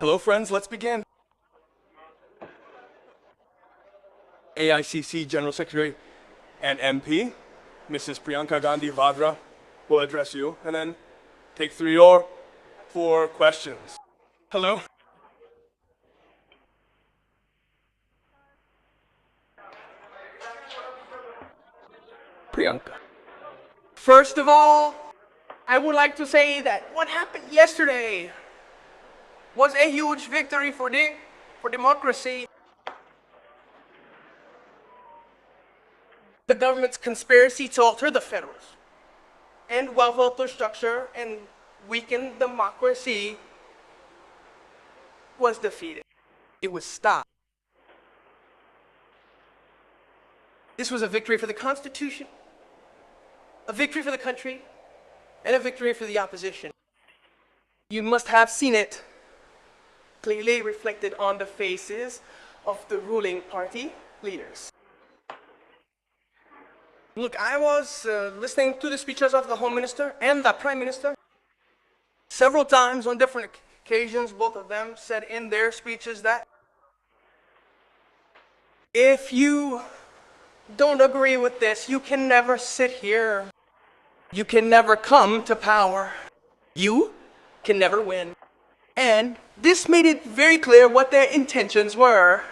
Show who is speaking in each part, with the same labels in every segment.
Speaker 1: Hello friends, let's begin. AICC General Secretary and MP, Mrs. Priyanka Gandhi Vadra, will address you and then take 3 or 4 questions. Hello? Priyanka.
Speaker 2: First of all, I would like to say that what happened yesterday was a huge victory for democracy. The government's conspiracy to alter the federalism and welfare structure and weaken democracy was defeated. It was stopped. This was a victory for the Constitution, a victory for the country, and a victory for the opposition. You must have seen it clearly reflected on the faces of the ruling party leaders. Look, I was listening to the speeches of the Home Minister and the Prime Minister. Several times on different occasions, both of them said in their speeches that if you don't agree with this, you can never sit here. You can never come to power. You can never win. And this made it very clear what their intentions were.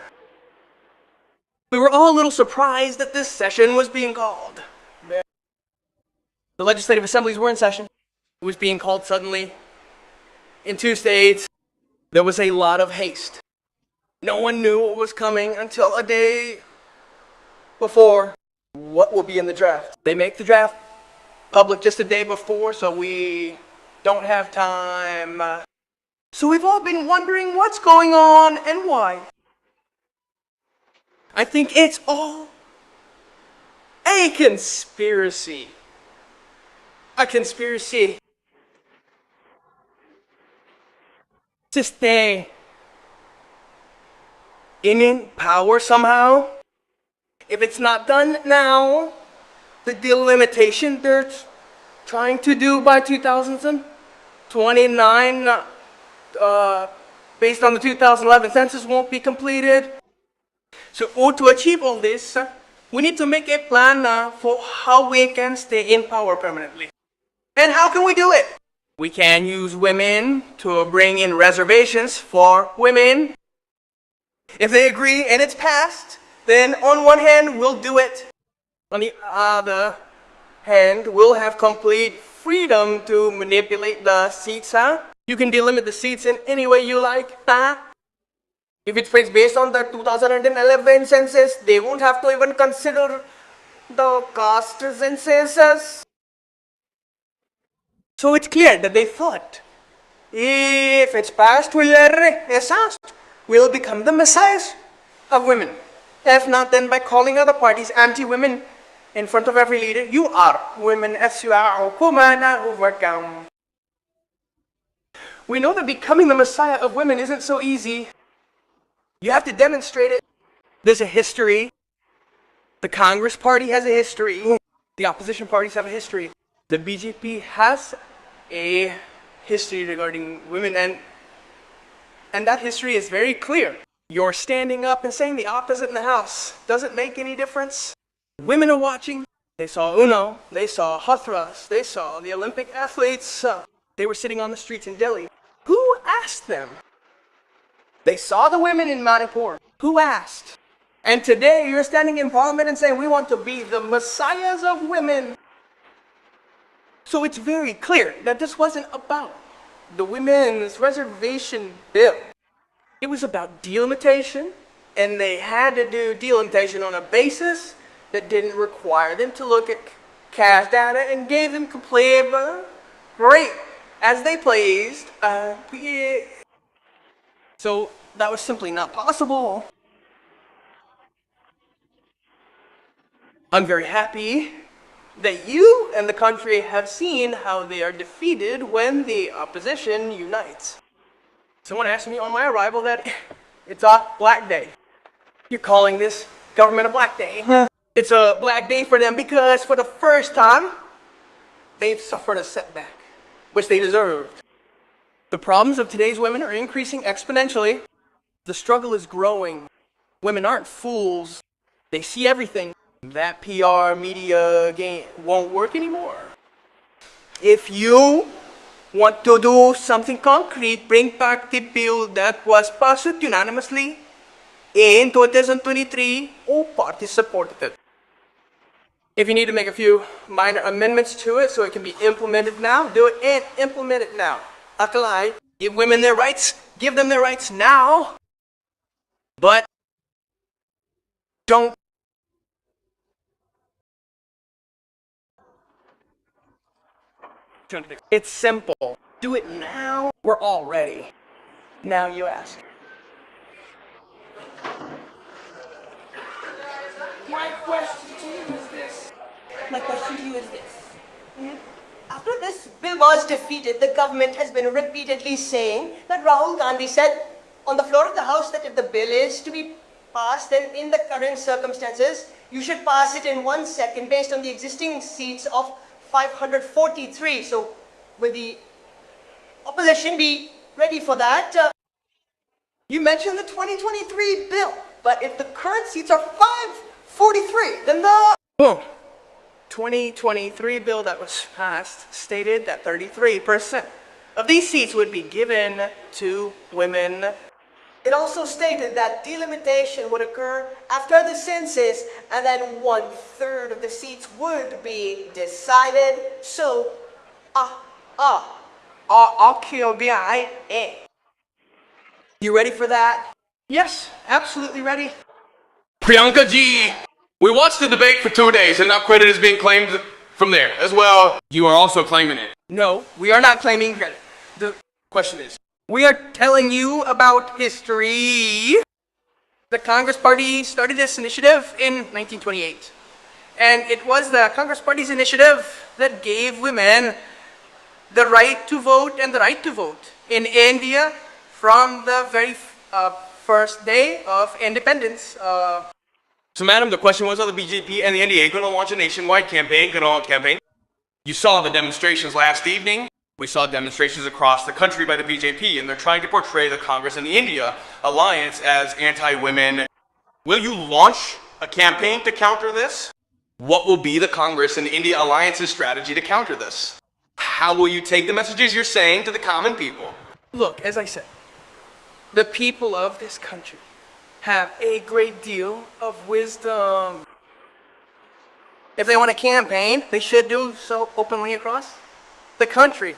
Speaker 2: We were all a little surprised that this session was being called. The legislative assemblies were in session. It was being called suddenly. In 2 states, there was a lot of haste. No one knew what was coming until a day before what will be in the draft. They make the draft public just a day before, so we don't have time. So we've all been wondering what's going on and why. I think it's all a conspiracy. A conspiracy to stay in power somehow. If it's not done now, the delimitation they're trying to do by 2029, based on the 2011 census, won't be completed. So to achieve all this, we need to make a plan for how we can stay in power permanently. And how can we do it? We can use women to bring in reservations for women. If they agree and it's passed, then on one hand, we'll do it. On the other hand, we'll have complete freedom to manipulate the seats, You can delimit the seats in any way you like, If it's based on the 2011 census, they won't have to even consider the caste census. So it's clear that they thought, if it's passed, we'll become the messiahs of women. If not, then by calling other parties anti-women in front of every leader, you are women. We know that becoming the messiah of women isn't so easy. You have to demonstrate it. There's a history. The Congress Party has a history. The opposition parties have a history. The BJP has a history regarding women, and that history is very clear. You're standing up and saying the opposite in the House. Doesn't make any difference. Women are watching. They saw Uno. They saw Hathras. They saw the Olympic athletes. They were sitting on the streets in Delhi. Who asked them? They saw the women in Manipur. Who asked? And today you're standing in parliament and saying we want to be the messiahs of women. So it's very clear that this wasn't about the women's reservation bill. It was about delimitation, and they had to do delimitation on a basis that didn't require them to look at cash data and gave them complete rate as they pleased. So that was simply not possible. I'm very happy that you and the country have seen how they are defeated when the opposition unites. Someone asked me on my arrival that it's a black day. You're calling this government a black day. It's a black day for them because for the first time, they've suffered a setback, which they deserved. The problems of today's women are increasing exponentially. The struggle is growing. Women aren't fools. They see everything. That PR media game won't work anymore. If you want to do something concrete, bring back the bill that was passed unanimously in 2023. All parties supported it. If you need to make a few minor amendments to it so it can be implemented now, do it and implement it now. Akalai, give women their rights, give them their rights now, but don't. It's simple. Do it now. We're all ready. Now you ask.
Speaker 3: My question to you is this. After this bill was defeated, the government has been repeatedly saying that Rahul Gandhi said on the floor of the House that if the bill is to be passed, then in the current circumstances, you should pass it in 1 second based on the existing seats of 543. So will the opposition be ready for that? You mentioned the 2023 bill, but if the current seats are 543, then the...
Speaker 2: Boom. 2023 bill that was passed stated that 33% of these seats would be given to women.
Speaker 3: It also stated that delimitation would occur after the census and then 1/3 of the seats would be decided. So, you ready for that?
Speaker 2: Yes, absolutely ready.
Speaker 1: Priyanka ji, we watched the debate for 2 days and now credit is being claimed from there as well. You are also claiming it.
Speaker 2: No, we are not claiming credit. The question is, we are telling you about history. The Congress Party started this initiative in 1928. And it was the Congress Party's initiative that gave women the right to vote and the right to vote in India from the very first day of independence.
Speaker 1: So madam, the question was, are the BJP and the NDA going to launch a nationwide campaign? You saw the demonstrations last evening. We saw demonstrations across the country by the BJP, and they're trying to portray the Congress and the India alliance as anti-women. Will you launch a campaign to counter this? What will be the Congress and India alliance's strategy to counter this? How will you take the messages you're saying to the common people?
Speaker 2: Look, as I said, the people of this country have a great deal of wisdom. If they want a campaign, they should do so openly across the country.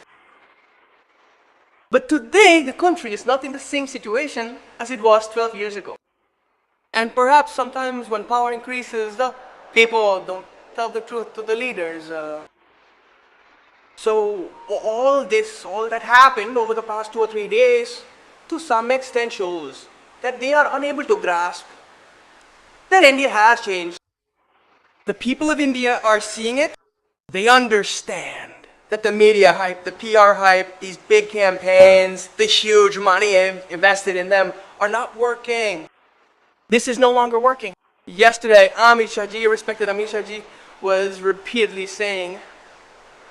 Speaker 2: But today, the country is not in the same situation as it was 12 years ago. And perhaps sometimes when power increases, the people don't tell the truth to the leaders. So all that happened over the past 2 or 3 days, to some extent shows that they are unable to grasp that India has changed. The people of India are seeing it. They understand that the media hype, the PR hype, these big campaigns, the huge money invested in them are not working. This is no longer working. Yesterday, respected Amit Shah ji, was repeatedly saying,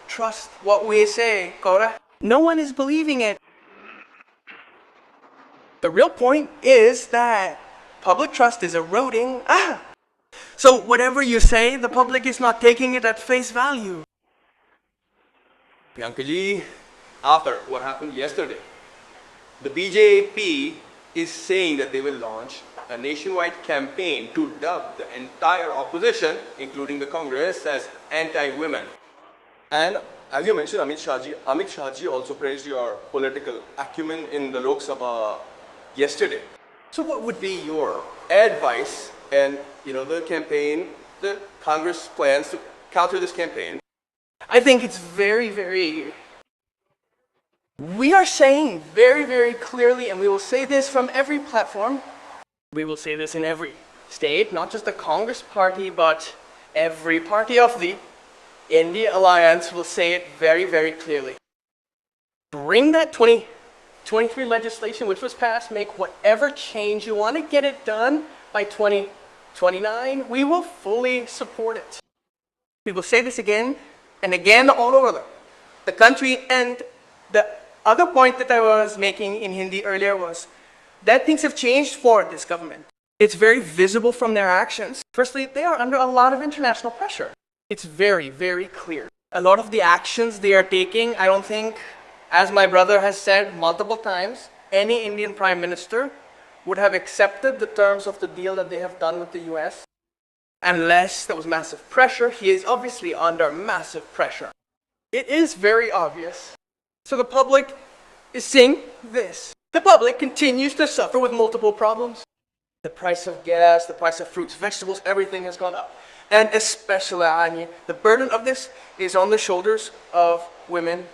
Speaker 2: trust what we say, Kora. No one is believing it. The real point is that public trust is eroding. So whatever you say, the public is not taking it at face value.
Speaker 1: Priyanka ji, after what happened yesterday, the BJP is saying that they will launch a nationwide campaign to dub the entire opposition, including the Congress, as anti-women. And as you mentioned, Amit Shah ji also praised your political acumen in the Lok Sabha yesterday. So what would be your advice and, the campaign, the Congress plans to counter this campaign?
Speaker 2: I think it's we are saying very, very clearly, and we will say this from every platform, we will say this in every state, not just the Congress Party, but every party of the India Alliance will say it very, very clearly. Bring that 2023 legislation which was passed, make whatever change you want to get it done by 2029, we will fully support it. We will say this again and again all over the country, and the Other point that I was making in Hindi earlier was that things have changed for this government. It's very visible from their actions. Firstly, they are under a lot of international pressure. It's very, very clear. A lot of the actions they are taking, I don't think, as my brother has said multiple times, any Indian Prime Minister would have accepted the terms of the deal that they have done with the US unless there was massive pressure. He is obviously under massive pressure. It is very obvious. So the public is seeing this. The public continues to suffer with multiple problems. The price of gas, the price of fruits, vegetables, everything has gone up. And especially, I mean, the burden of this is on the shoulders of women.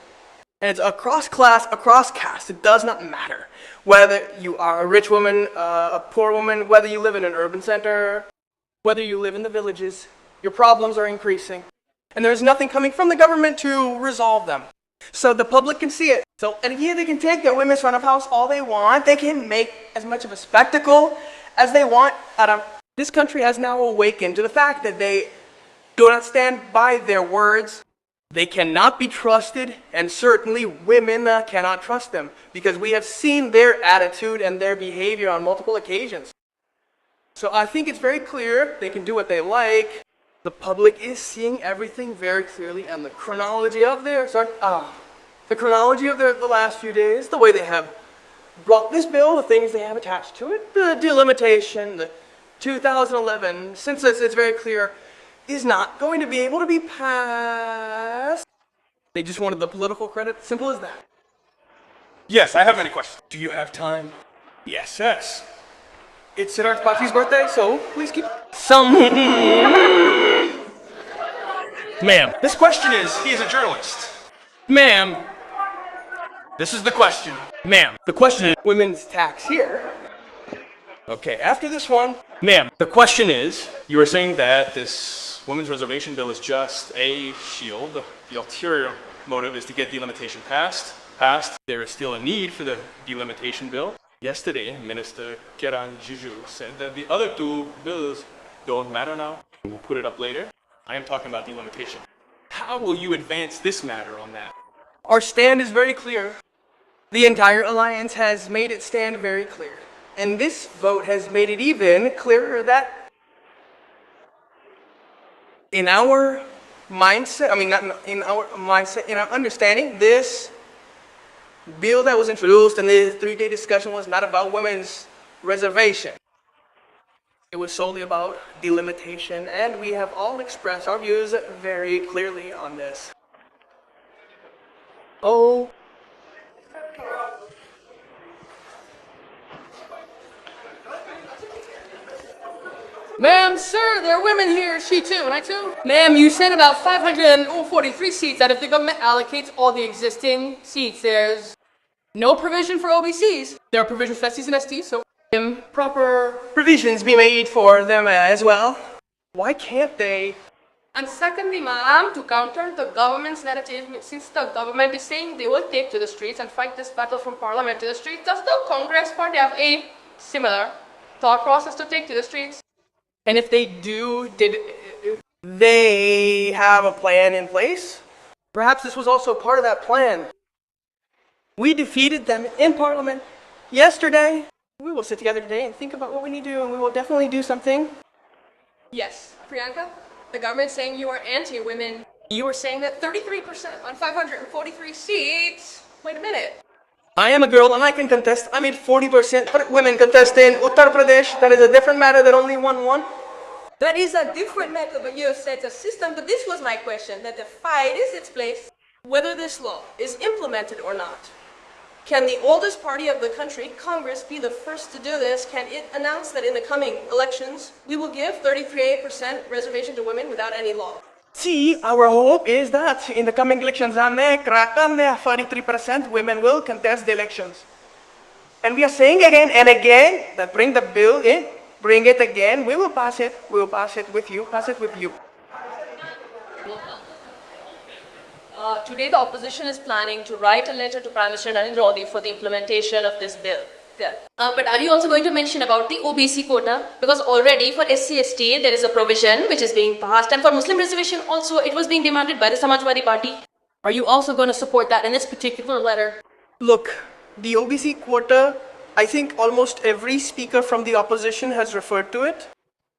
Speaker 2: And it's across class, across caste. It does not matter whether you are a rich woman, a poor woman, whether you live in an urban center, whether you live in the villages. Your problems are increasing. And there's nothing coming from the government to resolve them. So the public can see it. So, and here they can take their women's front of house all they want. They can make as much of a spectacle as they want out of. This country has now awakened to the fact that they do not stand by their words. They cannot be trusted, and certainly women cannot trust them, because we have seen their attitude and their behavior on multiple occasions. So I think it's very clear they can do what they like. The public is seeing everything very clearly, and the chronology of the last few days, the way they have brought this bill, the things they have attached to it, the delimitation, the 2011 census, it's very clear, is not going to be able to be passed. They just wanted the political credit, simple as that.
Speaker 1: Yes, I have many questions.
Speaker 2: Do you have time?
Speaker 1: Yes, yes.
Speaker 2: It's Siddharth Pati's birthday, so please keep some.
Speaker 1: Ma'am, this question is, he is a journalist.
Speaker 2: Ma'am,
Speaker 1: This is the question.
Speaker 2: ma'am, the question is women's tax here.
Speaker 1: Okay, after this one, ma'am, the question is, you were saying that this women's reservation bill is just a shield. The ulterior motive is to get delimitation passed. There is still a need for the delimitation bill. Yesterday, Minister Kiran Rijiju said that the other two bills don't matter now. We'll put it up later. I am talking about delimitation. How will you advance this matter on that?
Speaker 2: Our stand is very clear. The entire alliance has made its stand very clear. And this vote has made it even clearer that in our mindset, in our understanding, this bill that was introduced and the 3-day discussion was not about women's reservation. It was solely about delimitation, and we have all expressed our views very clearly on this. Oh.
Speaker 4: Ma'am, sir, there are women here. She too, and I too. Ma'am, you said about 543 seats that if the government allocates all the existing seats, there's no provision for OBCs. There are provisions for SCs and STs, so
Speaker 2: Proper provisions be made for them as well. Why can't they?
Speaker 4: And secondly, ma'am, to counter the government's narrative, since the government is saying they will take to the streets and fight this battle from parliament to the streets, does the Congress party have a similar thought process to take to the streets?
Speaker 2: And if they do, did they have a plan in place? Perhaps this was also part of that plan. We defeated them in parliament yesterday. We will sit together today and think about what we need to do, and we will definitely do something.
Speaker 4: Yes, Priyanka, the government's saying you are anti-women. You were saying that 33% on 543 seats. Wait a minute.
Speaker 2: I am a girl and I can contest. I made 40% women contest in Uttar Pradesh. That is a different matter than only won.
Speaker 4: That is a different matter, but you have said a system. But this was my question, that the fight is its place. Whether this law is implemented or not, can the oldest party of the country, Congress, be the first to do this? Can it announce that in the coming elections, we will give 33% reservation to women without any law?
Speaker 2: See, our hope is that in the coming elections, 43% women will contest the elections. And we are saying again and again that bring the bill in, bring it again, we will pass it with you,
Speaker 4: Today, the opposition is planning to write a letter to Prime Minister Narendra Modi for the implementation of this bill. But are you also going to mention about the OBC quota? Because already for SC/ST, there is a provision which is being passed, and for Muslim reservation also, it was being demanded by the Samajwadi Party. Are you also going to support that in this particular letter?
Speaker 2: Look, the OBC quota, I think almost every speaker from the opposition has referred to it.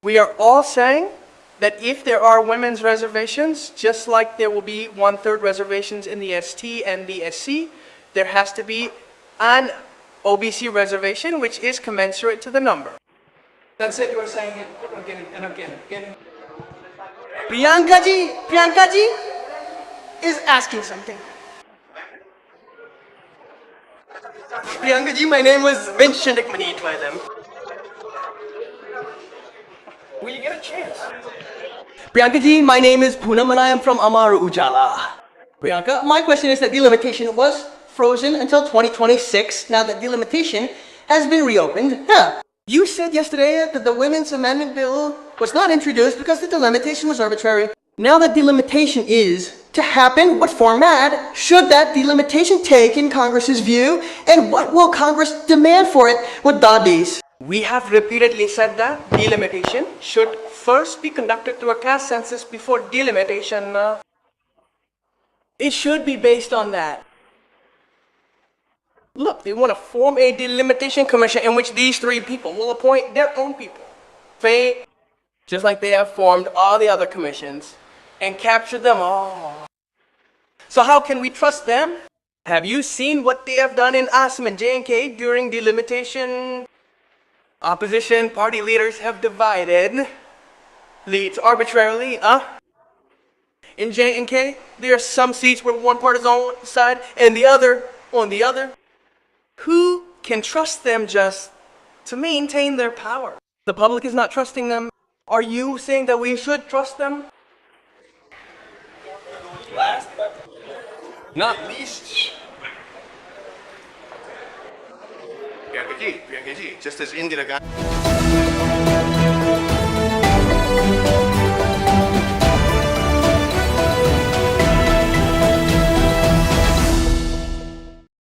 Speaker 2: We are all saying that if there are women's reservations, just like there will be 1/3 reservations in the ST and the SC, there has to be an OBC reservation which is commensurate to the number. That's it, you are saying it again and again.
Speaker 3: Priyanka ji is asking something.
Speaker 2: Priyanka ji, my name was Vincent Manit by them. Will you get a chance?
Speaker 3: Priyanka ji, my name is Poonam and I am from Amar Ujala. Priyanka, my question is that delimitation was frozen until 2026. Now that delimitation has been reopened. You said yesterday that the Women's Amendment Bill was not introduced because the delimitation was arbitrary. Now that delimitation is to happen, what format should that delimitation take in Congress's view, and what will Congress demand for it with dadis?
Speaker 2: We have repeatedly said that delimitation should first be conducted through a caste census before delimitation. It should be based on that. Look, they want to form a delimitation commission in which these three people will appoint their own people. They, just like they have formed all the other commissions and captured them all. So how can we trust them? Have you seen what they have done in Assam and J&K during delimitation? Opposition party leaders have divided leads arbitrarily, In J&K, there are some seats where one part is on one side and the other on the other. Who can trust them just to maintain their power? The public is not trusting them. Are you saying that we should trust them?
Speaker 1: Last but not least,
Speaker 5: Priyanka ji, just as Indira Gandhi